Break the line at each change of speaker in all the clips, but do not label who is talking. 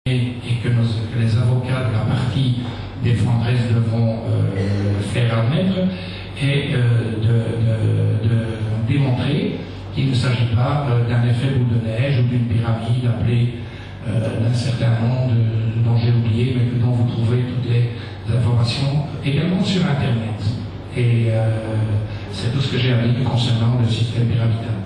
et que les avocats de la partie défenderesse devront faire admettre est de démontrer qu'il ne s'agit pas d'un effet boule de neige ou d'une pyramide appelée d'un certain nom dont j'ai oublié, mais dont vous trouvez toutes les informations également sur Internet. Et c'est tout ce que j'ai à dire concernant le système pyramidal.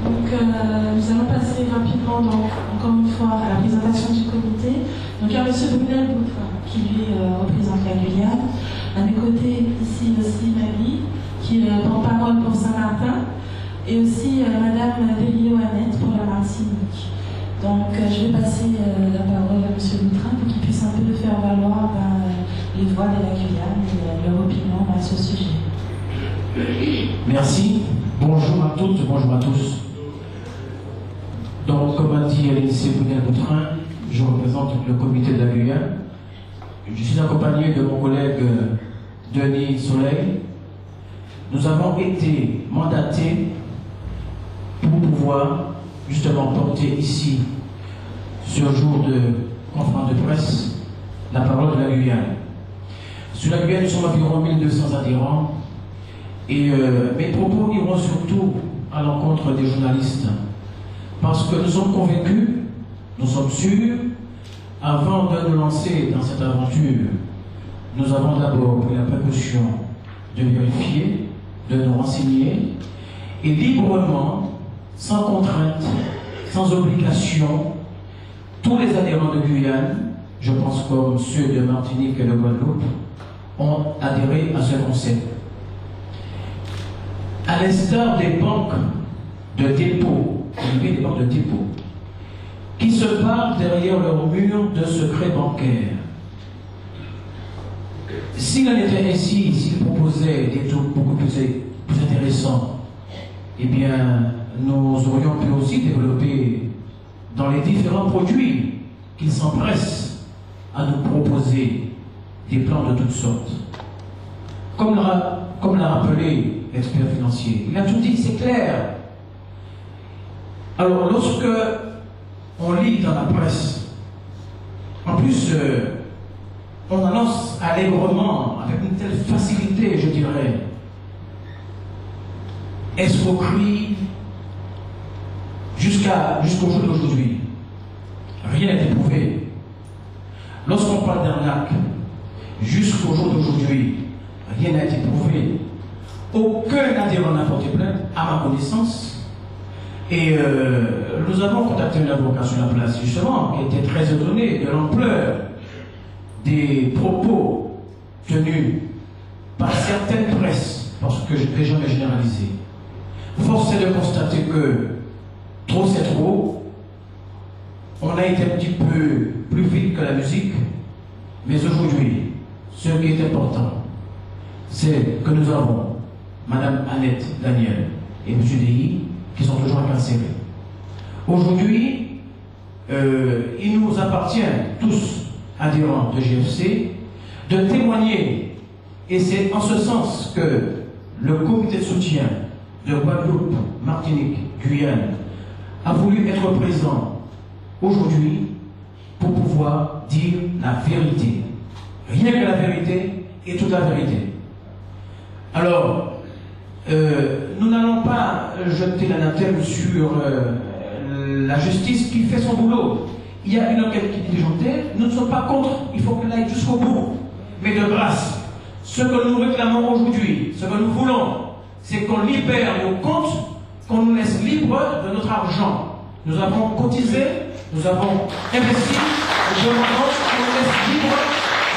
Donc nous allons passer rapidement, donc, encore une fois, à la présentation du comité. Donc il y a M. Brunel Boutrin, qui lui représente la Guyane. À mes côtés, ici aussi Marie, qui est porte-parole pour Saint-Martin, et aussi Madame Delio Annette pour la Martinique. Donc je vais passer la parole à M. Boutrin pour qu'il puisse un peu faire valoir les voix de la Guyane et leur opinion à ce sujet.
Merci. Bonjour à toutes, bonjour à tous. Donc, comme a dit Alice Brunel-Boutrin, je représente le comité de la Guyane. Je suis accompagné de mon collègue Denis Soleil. Nous avons été mandatés pour pouvoir justement porter ici, ce jour de conférence de presse, la parole de la Guyane. Sur la Guyane, nous sommes environ 1200 adhérents. Et mes propos iront surtout à l'encontre des journalistes. Parce que nous sommes convaincus, nous sommes sûrs, avant de nous lancer dans cette aventure, nous avons d'abord pris la précaution de vérifier, de nous renseigner, et librement, sans contrainte, sans obligation, tous les adhérents de Guyane, je pense comme ceux de Martinique et de Guadeloupe, ont adhéré à ce concept. À l'instar des banques de dépôt, des banques de dépôt, qui se parlent derrière leur mur de secret bancaire. S'il en était ainsi, s'ils proposaient des taux beaucoup plus intéressants, eh bien, nous aurions pu aussi développer dans les différents produits qu'ils s'empressent à nous proposer des plans de toutes sortes. Comme l'a rappelé l'expert financier, il a tout dit, c'est clair. Alors, lorsque on lit dans la presse, en plus, on annonce allègrement, avec une telle facilité, je dirais, escroquerie jusqu'au jour d'aujourd'hui. Rien n'est éprouvé. Lorsqu'on parle d'arnaque, jusqu'au jour d'aujourd'hui, rien n'a été prouvé. Aucun adhérent n'a porté plainte, à ma connaissance. Et nous avons contacté un avocat sur la place, justement, qui était très étonné de l'ampleur des propos tenus par certaines presses, parce que je ne vais jamais généraliser. Force est de constater que trop c'est trop. On a été un petit peu plus vite que la musique, mais aujourd'hui, ce qui est important, c'est que nous avons Madame Annette Daniel et M. Dehi qui sont toujours incarcérés. Aujourd'hui, il nous appartient, tous adhérents de GFC, de témoigner, et c'est en ce sens que le comité de soutien de Guadeloupe, Martinique, Guyane a voulu être présent aujourd'hui pour pouvoir dire la vérité. Rien que la vérité et toute la vérité. Alors, nous n'allons pas jeter l'anathème sur la justice qui fait son boulot. Il y a une enquête qui est diligentée, nous ne sommes pas contre, il faut qu'elle aille jusqu'au bout. Mais de grâce, ce que nous réclamons aujourd'hui, ce que nous voulons, c'est qu'on libère nos comptes, qu'on nous laisse libres de notre argent. Nous avons cotisé, nous avons investi, je demande qu'on nous laisse libres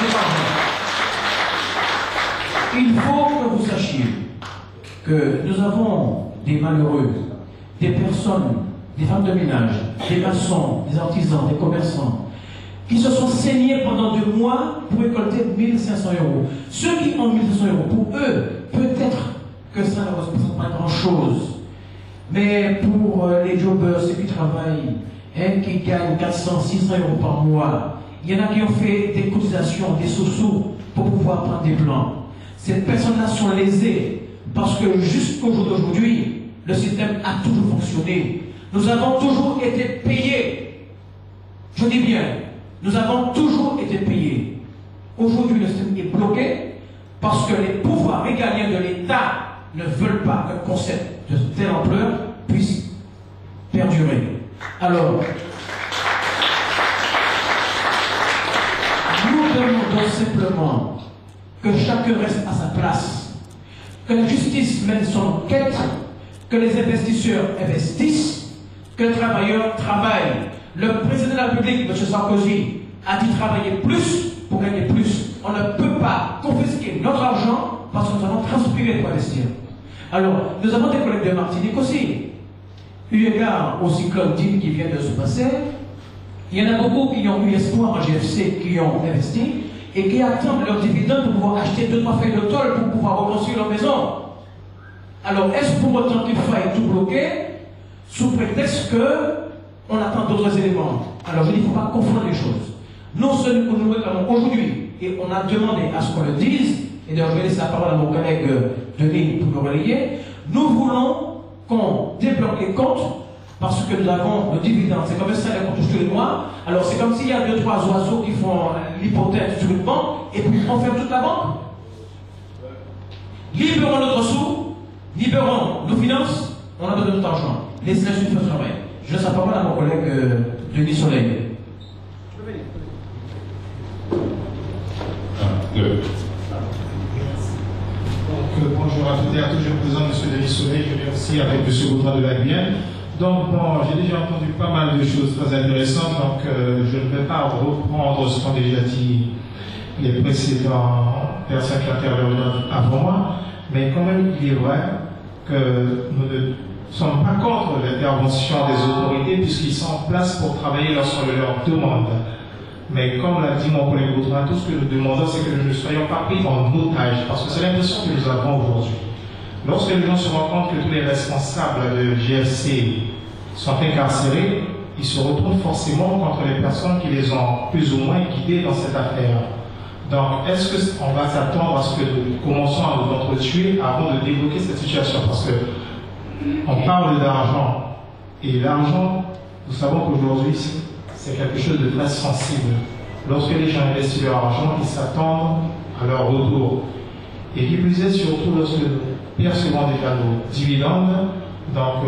de notre argent. Il faut que vous sachiez que nous avons des malheureux, des personnes, des femmes de ménage, des maçons, des artisans, des commerçants, qui se sont saignés pendant 2 mois pour récolter 1500 €. Ceux qui ont 1500 €, pour eux, peut-être que ça ne représente pas grand-chose. Mais pour les jobbers, ceux qui travaillent, qui gagnent 400, 600 € par mois, il y en a qui ont fait des cotisations, des sous-sous pour pouvoir prendre des plans. Ces personnes-là sont lésées parce que jusqu'au jour d'aujourd'hui, le système a toujours fonctionné. Nous avons toujours été payés. Je dis bien, nous avons toujours été payés. Aujourd'hui, le système est bloqué parce que les pouvoirs régaliens de l'État ne veulent pas qu'un concept de telle ampleur puisse perdurer. Alors, nous demandons simplement que chacun reste à sa place, que la justice mène son enquête, que les investisseurs investissent, que les travailleurs travaillent. Le président de la République, M. Sarkozy, a dit travailler plus pour gagner plus. On ne peut pas confisquer notre argent parce que nous avons transpiré pour investir. Alors, nous avons des collègues de Martinique aussi. Eu égard au cyclone Digne qui vient de se passer, il y en a beaucoup qui ont eu espoir en GFC, qui ont investi et qui attendent leurs dividendes pour pouvoir acheter 2-3 feuilles de tôle pour pouvoir reconstruire leur maison. Alors, est-ce pour autant qu'il faille tout bloquer sous prétexte qu'on attend d'autres éléments? Alors, je dis qu'il ne faut pas confondre les choses. Non seulement nous réclamons aujourd'hui, et on a demandé à ce qu'on le dise, et d'ailleurs je vais laisser la parole à mon collègue Denis pour le relayer, nous voulons qu'on débloque les comptes parce que nous avons le dividende. C'est comme ça qu'on touche tous les mois. Alors c'est comme s'il y a 2-3 oiseaux qui font l'hypothèque sur une banque et puis on ferme toute la banque. Libérons notre sous, libérons nos finances, on a besoin de notre argent. Laissez-les faire ce travail. Je laisse la parole à mon collègue Denis Soleil.
Bonjour à toutes et à tous, je représente M. Denis Soleil, je viens aussi avec M. Baudouin de la Guyane. Donc bon, j'ai déjà entendu pas mal de choses très intéressantes, donc je ne vais pas reprendre ce qu'ont déjà dit les précédents personnes qui interviennent avant moi, mais quand même il est vrai que nous ne sommes pas contre l'intervention des autorités puisqu'ils sont en place pour travailler lorsqu'on leur demande. Mais comme l'a dit mon collègue Baudouin, tout ce que nous demandons, c'est que nous ne soyons pas pris en otage, parce que c'est l'impression que nous avons aujourd'hui. Lorsque les gens se rendent compte que tous les responsables de GFC sont incarcérés, ils se retrouvent forcément contre les personnes qui les ont plus ou moins guidés dans cette affaire. Donc, est-ce qu'on va s'attendre à ce que nous commençons à nous entretuer avant de débloquer cette situation? Parce que on parle d'argent, et l'argent, nous savons qu'aujourd'hui, c'est quelque chose de très sensible. Lorsque les gens investissent leur argent, ils s'attendent à leur retour. Et qui plus est, surtout lorsque nous percevons déjà nos dividendes. Donc,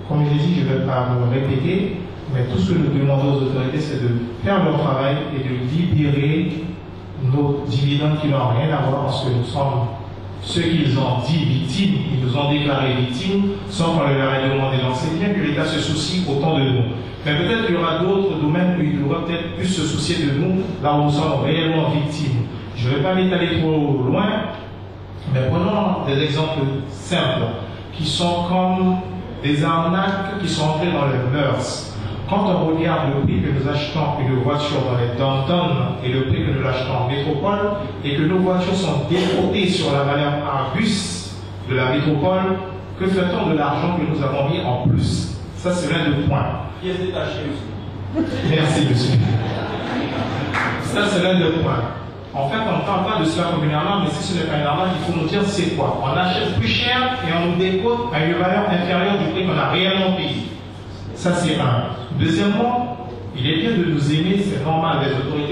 comme je l'ai dit, je ne vais pas me répéter, mais tout ce que nous demandons aux autorités, c'est de faire leur travail et de libérer nos dividendes qui n'ont rien à voir parce que nous sommes ceux qu'ils ont dit victimes, ils nous ont déclaré victimes sans qu'on leur ait demandé. Donc c'est bien que l'État se soucie autant de nous. Mais peut-être qu'il y aura d'autres domaines où il devra peut-être plus se soucier de nous, là où nous sommes réellement victimes. Je ne vais pas m'étaler trop loin, mais prenons des exemples simples qui sont comme des arnaques qui sont entrées dans les mœurs. Quand on regarde le prix que nous achetons une voiture dans les dom-toms et le prix que nous l'achetons en métropole, et que nos voitures sont décotées sur la valeur Argus de la métropole, que fait-on de l'argent que nous avons mis en plus? Ça, c'est l'un des points.
Pièce détachée aussi.
Merci, monsieur. Ça, c'est l'un des points. En fait, on ne parle pas de cela comme une arnaque, mais si ce n'est pas une arnaque, il faut nous dire c'est quoi. On achète plus cher et on nous décote à une valeur inférieure du prix qu'on a réellement payé. Ça, c'est un. Deuxièmement, il est bien de nous aimer, c'est normal, les autorités